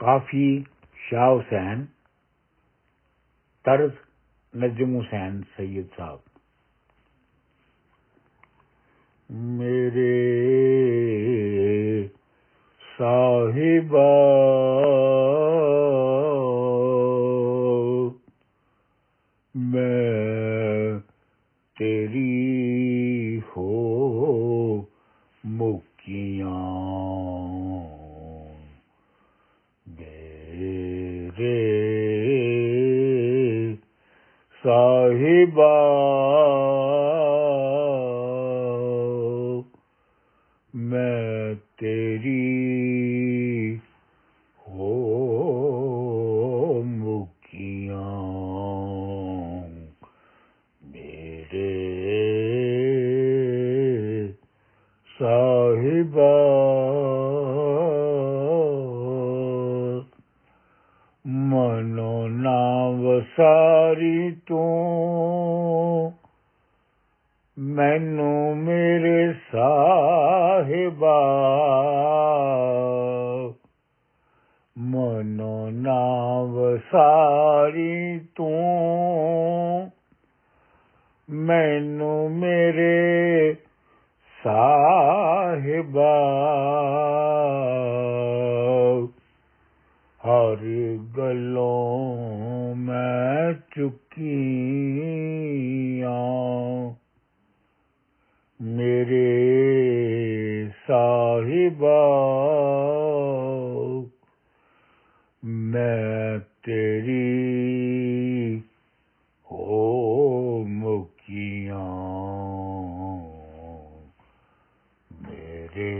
काफी शाह हुसैन, तर्ज नजम हुसैन सैयद साहब। मेरे साहिबा मैं तेरी हो मुकियां, मेरे साहिबा मैं तेरी हो मुकियां, मेरे साहिबा मनो ना वसारी तू मैनू मेरे साहिबा, मनो ना वसारी तू मैनू मेरे साहिबा, हर गलों मैं चुकियां, मेरे साहिबा मैं तेरी हो मुकियां, मेरे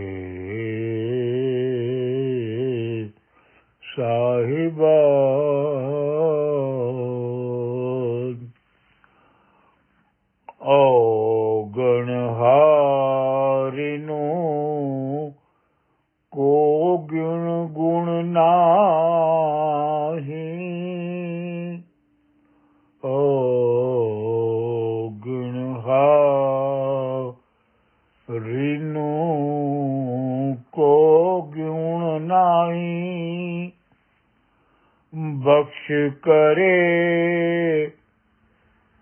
साहिबा औगणहारिनू को गुण गुण नाही, औगणहारिनू को गुण नाही, बख्श करे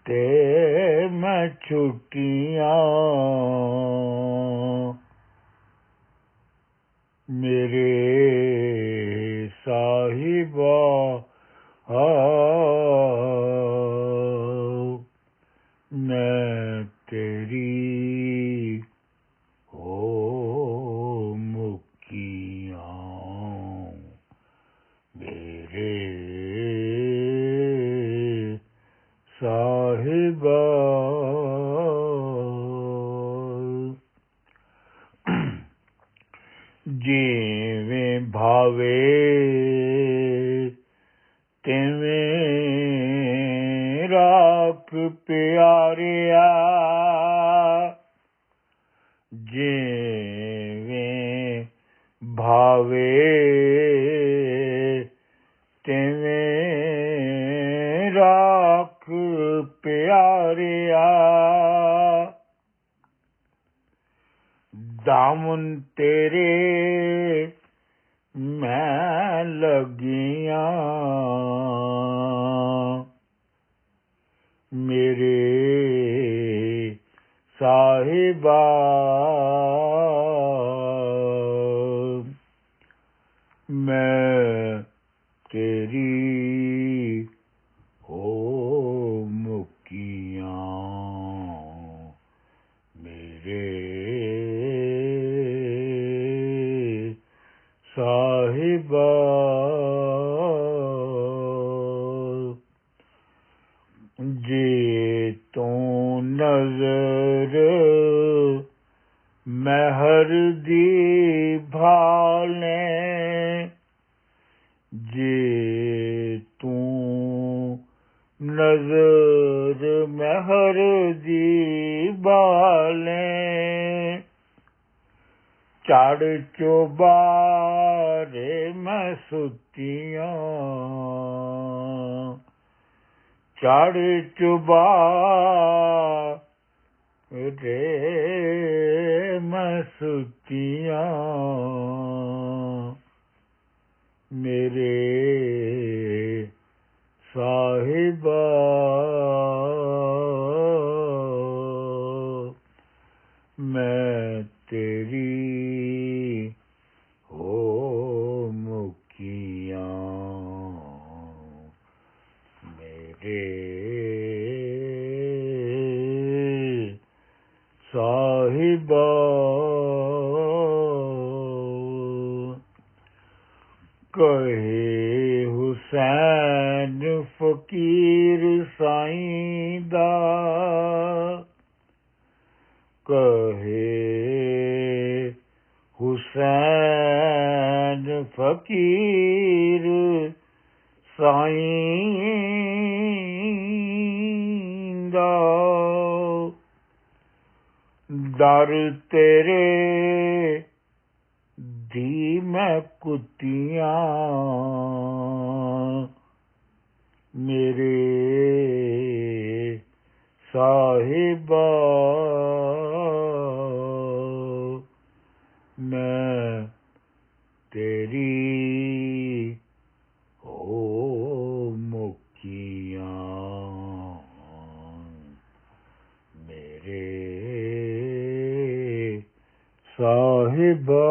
ते मैं छुट्टियां, मेरे साहिबा मैं तेरी हो मुकियां, मेरे साहिबा जिवें भावे तिवें राख प्यारिया, जिवें भावे तिवें राख प्यारिया, दामन तेरे मैं लगियां, मेरे साहिबा मैं तेरी हो मुकियां, मेरे साहिबा जे तू नजर महर दी भाले, जे तू नजर महर दी भाले, चढ़ चोबारे मैं सुतियां, चढ़ चुबारे मैं सुतियां, मेरे साहिबा मैं तेरी हो मुखिया मेरे साहिबा कहे हुसैन फकीर साईं दा कहे हुसैन फकीर साईं दा दर तेरे दी मैं कुत्तियां मेरे साहिबा मैं तेरी हो मुखिया मेरे साहिबा